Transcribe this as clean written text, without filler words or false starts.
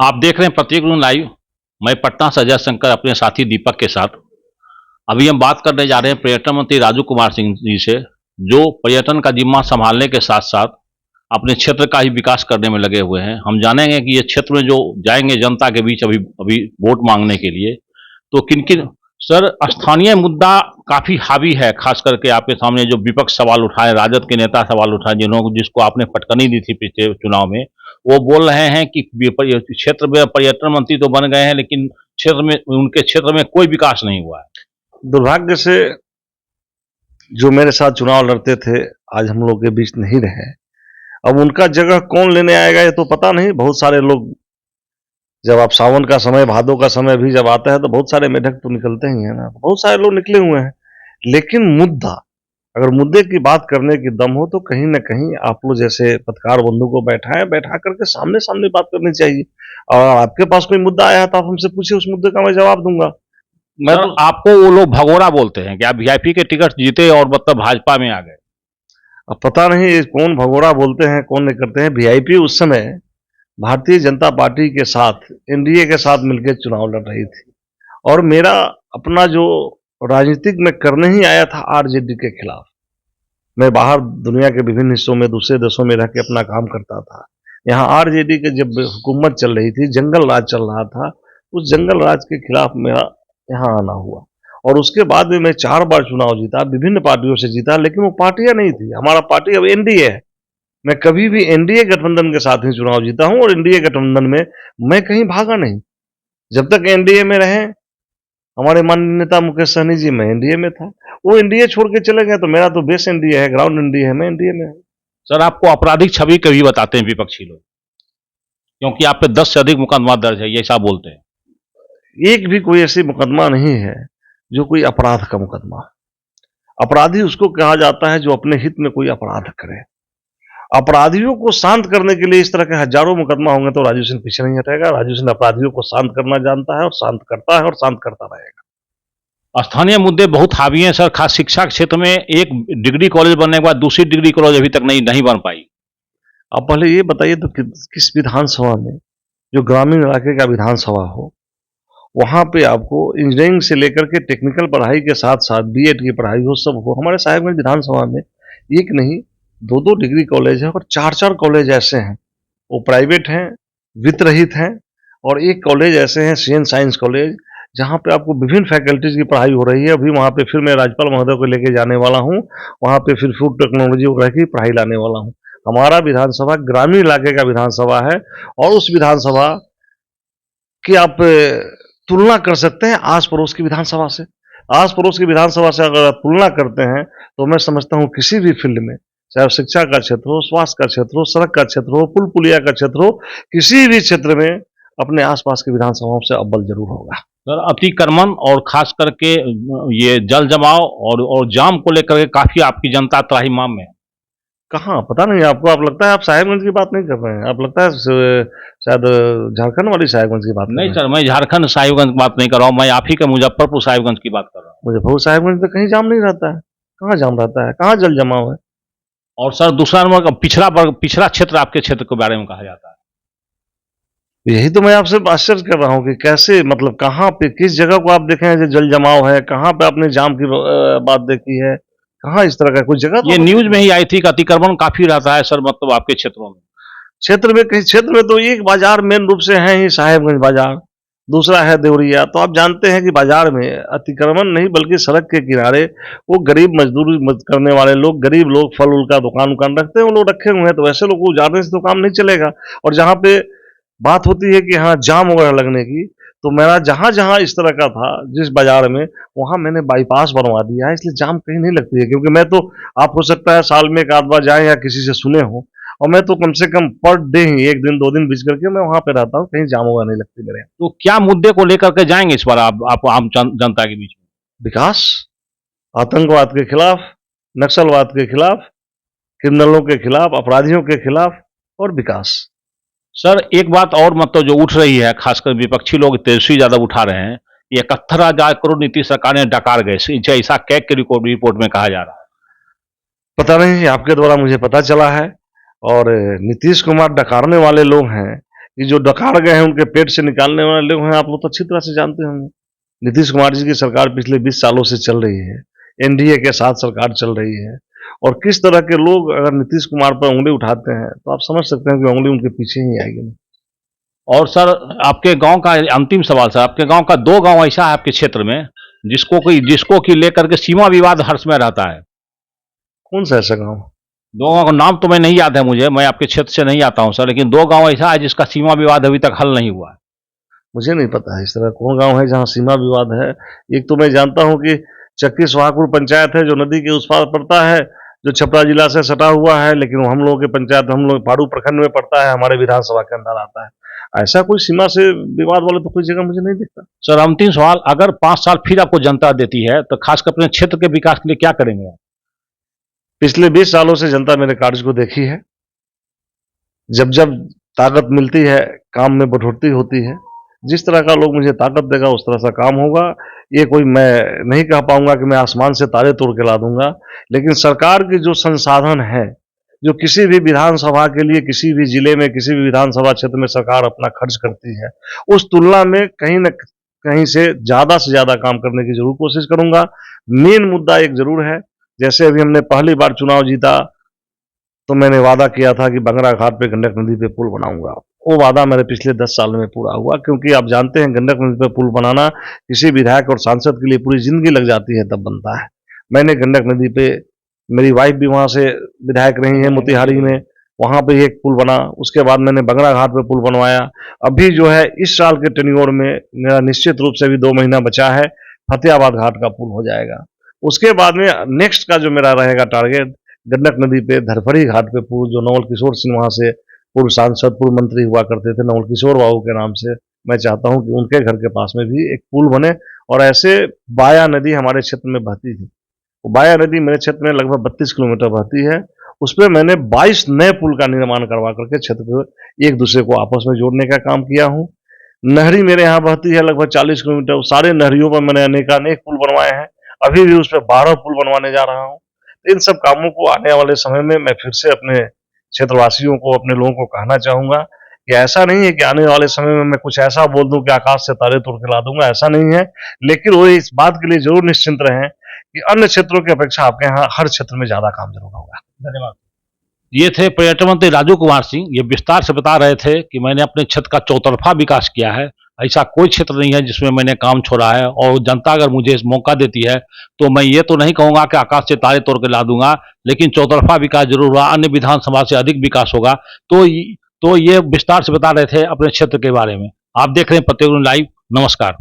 आप देख रहे हैं प्रत्येक रूम लाइव। मैं पटना से अजय शंकर अपने साथी दीपक के साथ। अभी हम बात करने जा रहे हैं पर्यटन मंत्री राजू कुमार सिंह जी से, जो पर्यटन का जिम्मा संभालने के साथ साथ अपने क्षेत्र का ही विकास करने में लगे हुए हैं। हम जानेंगे कि ये क्षेत्र में जो जाएंगे जनता के बीच अभी अभी वोट मांगने के लिए, तो किन किन। सर, स्थानीय मुद्दा काफी हावी है, खास करके आपके सामने जो विपक्ष सवाल उठाए, राजद के नेता सवाल उठाए, जिसको आपने फटकनी दी थी पिछले चुनाव में। वो बोल रहे हैं कि क्षेत्र में पर्यटन मंत्री तो बन गए हैं, लेकिन क्षेत्र में, उनके क्षेत्र में कोई विकास नहीं हुआ है। दुर्भाग्य से जो मेरे साथ चुनाव लड़ते थे आज हम लोग के बीच नहीं रहे। अब उनका जगह कौन लेने आएगा ये तो पता नहीं। बहुत सारे लोग, जब आप सावन का समय, भादों का समय भी जब आता है तो बहुत सारे मेढक तो निकलते ही हैं ना, बहुत सारे लोग निकले हुए हैं। लेकिन मुद्दा, अगर मुद्दे की बात करने की दम हो तो कहीं ना कहीं आप लोग जैसे पत्रकार बंधु को बैठा करके सामने सामने बात करनी चाहिए। और आपके पास कोई मुद्दा आया तो आप हमसे पूछिए, उस मुद्दे का मैं जवाब दूंगा। मैं सर, तो आपको वो लोग भगोड़ा बोलते हैं कि आप वीआईपी के टिकट जीते और मतलब भाजपा में आ गए। अब पता नहीं कौन भगोड़ा बोलते हैं कौन नहीं करते हैं। वीआईपी उस समय भारतीय जनता पार्टी के साथ, एनडीए के साथ मिलकर चुनाव लड़ रही थी, और मेरा अपना जो राजनीतिक में करने ही आया था आरजेडी के खिलाफ। मैं बाहर दुनिया के विभिन्न हिस्सों में, दूसरे देशों में रह के अपना काम करता था। यहाँ आरजेडी के जब हुकूमत चल रही थी, जंगल राज चल रहा था, उस जंगल राज के खिलाफ मेरा यहाँ आना हुआ। और उसके बाद में मैं 4 बार चुनाव जीता, विभिन्न पार्टियों से जीता, लेकिन वो पार्टियां नहीं थी। हमारा पार्टी अब एनडीए है। मैं कभी भी एनडीए गठबंधन के साथ ही चुनाव जीता हूं, और एनडीए गठबंधन में मैं कहीं भागा नहीं। जब तक एनडीए में रहे हमारे माननीय नेता मुकेश सहनी जी, मैं एनडीए में था। वो एनडीए छोड़ के चले गए तो मेरा तो बेस एनडीए है, ग्राउंड एनडीए है, मैं एनडीए में हूं। सर, आपको आपराधिक छवि कभी बताते हैं विपक्षी लोग, क्योंकि आप पे 10 से अधिक मुकदमा दर्ज है, ये ऐसा बोलते हैं। एक भी कोई ऐसी मुकदमा नहीं है जो कोई अपराध का मुकदमा। अपराधी उसको कहा जाता है जो अपने हित में कोई अपराध करे। अपराधियों को शांत करने के लिए इस तरह के हजारों मुकदमा होंगे तो राजू सिंह पीछे नहीं हटेगा। राजू सिंह अपराधियों को शांत करना जानता है, और शांत करता है, और शांत करता रहेगा। स्थानीय मुद्दे बहुत हावी हैं सर, खास शिक्षा के क्षेत्र में। एक डिग्री कॉलेज बनने के बाद दूसरी डिग्री कॉलेज अभी तक नहीं बन पाई। आप पहले ये बताइए तो किस विधानसभा में, जो ग्रामीण इलाके का विधानसभा हो, वहां पे आपको इंजीनियरिंग से लेकर के टेक्निकल पढ़ाई के साथ साथ बीएड की पढ़ाई हो, सब हो। हमारे साहेबगंज विधानसभा में एक नहीं, 2-2 डिग्री कॉलेज है, और 4-4 कॉलेज ऐसे हैं, वो प्राइवेट हैं, वित्त रहित हैं। और एक कॉलेज ऐसे हैं, सीएन साइंस कॉलेज, जहाँ पे आपको विभिन्न फैकल्टीज की पढ़ाई हो रही है। अभी वहाँ पे फिर मैं राज्यपाल महोदय को लेके जाने वाला हूँ, वहाँ पे फिर फूड टेक्नोलॉजी वगैरह की पढ़ाई लाने वाला हूँ। हमारा विधानसभा ग्रामीण इलाके का विधानसभा है, और उस विधानसभा की आप तुलना कर सकते हैं आस पड़ोस की विधानसभा से। आस पड़ोस की विधानसभा से अगर आप तुलना करते हैं तो मैं समझता हूँ किसी भी फील्ड में, चाहे शिक्षा का क्षेत्र हो, स्वास्थ्य का क्षेत्र हो, सड़क का क्षेत्र हो, पुल पुलिया का क्षेत्र हो, किसी भी क्षेत्र में अपने आसपास की विधानसभाओं से अव्वल जरूर होगा। सर, अतिक्रमण और खास करके ये जल जमाव और जाम को लेकर के काफी आपकी जनता त्राहिमाम में है। कहाँ, पता नहीं आपको। आप लगता है आप साहेबगंज की बात नहीं कर रहे हैं, आप लगता है शायद झारखंड वाली साहेबगंज की बात कर रहे नहीं हैं। सर, मैं झारखंड साहिबगंज की बात नहीं कर रहा हूँ, मैं आप ही के मुजफ्फरपुर साहिबगंज की बात कर रहा हूँ। मुजफ्फरपुर साहेबगंज में कहीं जाम नहीं रहता है। कहाँ जाम रहता है, कहाँ जल जमाव है। और सर, दूसरा नंबर का पिछड़ा क्षेत्र आपके क्षेत्र के बारे में कहा जाता है। यही तो मैं आपसे आश्चर्य कर रहा हूँ कि कैसे, मतलब कहाँ पे, किस जगह को आप देखे हैं जो जल जमाव है, कहाँ पे आपने जाम की बात देखी है, कहाँ इस तरह का कोई जगह तो ये न्यूज बताइए। में ही आई थी कि अतिक्रमण काफी रहता है सर, मतलब आपके क्षेत्रों में। क्षेत्र में, कहीं क्षेत्र में तो एक बाजार मेन रूप से है ही साहेबगंज बाजार, दूसरा है देवरिया। तो आप जानते हैं कि बाजार में अतिक्रमण नहीं बल्कि सड़क के किनारे वो गरीब मजदूरी करने वाले लोग, गरीब लोग फल उल का दुकान रखते हैं, वो लोग रखे हुए हैं। तो वैसे लोग को उजाड़ने से तो काम नहीं चलेगा। और जहाँ पे बात होती है कि हाँ जाम वगैरह लगने की, तो मेरा जहां जहां इस तरह का था जिस बाजार में, वहां मैंने बाईपास बनवा दिया है, इसलिए जाम कहीं नहीं लगती है। क्योंकि मैं तो, आप हो सकता है साल में एक आध बार जाए या किसी से सुने हो, और मैं तो कम से कम पर डे ही 1 दिन 2 दिन बीच करके मैं वहां पे रहता हूँ, कहीं जाम वगैरह नहीं लगती मेरे यहाँ। तो क्या मुद्दे को लेकर के जाएंगे इस बार आप आम जनता के बीच में? विकास, आतंकवाद के खिलाफ, नक्सलवाद के खिलाफ, क्रिमिनलों के खिलाफ, अपराधियों के खिलाफ, और विकास। सर, एक बात और मतलब जो उठ रही है, खासकर विपक्षी लोग तेजस्वी यादव उठा रहे हैं, ये 71,000 करोड़ नीतीश सरकार ने डकार गए, ऐसा कैग के रिपोर्ट में कहा जा रहा है। पता नहीं, आपके द्वारा मुझे पता चला है। और नीतीश कुमार डकारने वाले लोग हैं, कि जो डकार गए हैं उनके पेट से निकालने वाले लोग हैं, आप लोग तो अच्छी तरह से जानते होंगे। नीतीश कुमार जी की सरकार पिछले 20 सालों से चल रही है, एनडीए के साथ सरकार चल रही है, और किस तरह के लोग अगर नीतीश कुमार पर उंगली उठाते हैं तो आप समझ सकते हैं कि उंगली उनके पीछे ही आएगी। और सर, आपके गांव का अंतिम सवाल सर, आपके गांव का 2 गांव ऐसा है आपके क्षेत्र में जिसको कि लेकर के सीमा विवाद हर समय रहता है। कौन सा ऐसा गाँव? 2 गांव का नाम तो मैं नहीं याद है मुझे, मैं आपके क्षेत्र से नहीं आता हूं सर, लेकिन 2 गांव ऐसा है जिसका सीमा विवाद अभी तक हल नहीं हुआ है। मुझे नहीं पता है इस तरह कौन गांव है जहां सीमा विवाद है। एक तो मैं जानता हूं कि चक्की सुहागपुर पंचायत है जो नदी के उस पार पड़ता है, जो छपरा जिला से सटा हुआ है, लेकिन हम लोगों के पंचायत हम लोग पारू प्रखंड में पड़ता है, हमारे विधानसभा के अंदर आता है। ऐसा कोई सीमा से विवाद वाले तो कोई जगह मुझे नहीं दिखता। सर, अंतिम सवाल, अगर 5 साल फिर आपको जनता देती है तो खासकर अपने क्षेत्र के विकास के लिए क्या करेंगे आप? पिछले 20 सालों से जनता मेरे कार्य को देखी है। जब जब ताकत मिलती है, काम में बढ़ोतरी होती है, जिस तरह का लोग मुझे ताकत देगा उस तरह सा काम होगा। ये कोई मैं नहीं कह पाऊंगा कि मैं आसमान से तारे तोड़ के ला दूंगा, लेकिन सरकार की जो संसाधन है, जो किसी भी विधानसभा के लिए किसी भी जिले में किसी भी विधानसभा क्षेत्र में सरकार अपना खर्च करती है, उस तुलना में कहीं न कहीं से ज़्यादा काम करने की जरूर कोशिश करूंगा। मेन मुद्दा एक जरूर है, जैसे अभी हमने पहली बार चुनाव जीता तो मैंने वादा किया था कि बंगरा घाट पे गंडक नदी पे पुल बनाऊंगा। वो वादा मेरे पिछले 10 साल में पूरा हुआ, क्योंकि आप जानते हैं गंडक नदी पे पुल बनाना किसी विधायक और सांसद के लिए पूरी जिंदगी लग जाती है तब बनता है। मैंने गंडक नदी पे, मेरी वाइफ भी वहाँ से विधायक रही है मोतिहारी में, वहाँ पे एक पुल बना। उसके बाद मैंने बंगरा घाट पे पुल बनवाया। अभी जो है इस साल के टेन्योर में मेरा निश्चित रूप से भी 2 महीना बचा है, फतेहाबाद घाट का पुल हो जाएगा। उसके बाद में नेक्स्ट का जो मेरा रहेगा टारगेट, गंडक नदी पे धरफड़ी घाट पे पुल, जो नवल किशोर सिंह वहाँ से पूर्व सांसद पूर्व मंत्री हुआ करते थे, नवल किशोर बाबू के नाम से, मैं चाहता हूँ कि उनके घर के पास में भी एक पुल बने। और ऐसे बाया नदी हमारे क्षेत्र में बहती थी, बाया नदी मेरे क्षेत्र में लगभग 32 किलोमीटर बहती है। उस पर मैंने 22 नए पुल का निर्माण करवा करके क्षेत्र को एक दूसरे को आपस में जोड़ने का काम किया हूँ। नहरी मेरे यहाँ बहती है लगभग 40 किलोमीटर, सारे नहरियों पर मैंने अनेक पुल बनवाए हैं। अभी भी उस पर 12 पुल बनवाने जा रहा हूँ। इन सब कामों को आने वाले समय में मैं फिर से अपने क्षेत्रवासियों को, अपने लोगों को कहना चाहूंगा कि ऐसा नहीं है कि आने वाले समय में मैं कुछ ऐसा बोल दूं कि आकाश से तारे तोड़ के ला दूंगा, ऐसा नहीं है। लेकिन वो इस बात के लिए जरूर निश्चिंत रहें कि अन्य क्षेत्रों की अपेक्षा आपके यहाँ हर क्षेत्र में ज्यादा काम जरूर होगा। धन्यवाद। ये थे पर्यटन मंत्री राजू कुमार सिंह। ये विस्तार से बता रहे थे कि मैंने अपने क्षेत्र का चौतरफा विकास किया है। ऐसा कोई क्षेत्र नहीं है जिसमें मैंने काम छोड़ा है, और जनता अगर मुझे इस मौका देती है तो मैं ये तो नहीं कहूंगा कि आकाश से तारे तोड़ के ला दूंगा, लेकिन चौतरफा विकास जरूर होगा, अन्य विधानसभा से अधिक विकास होगा। तो ये विस्तार से बता रहे थे अपने क्षेत्र के बारे में। आप देख रहे हैं प्रत्येक लाइव। नमस्कार।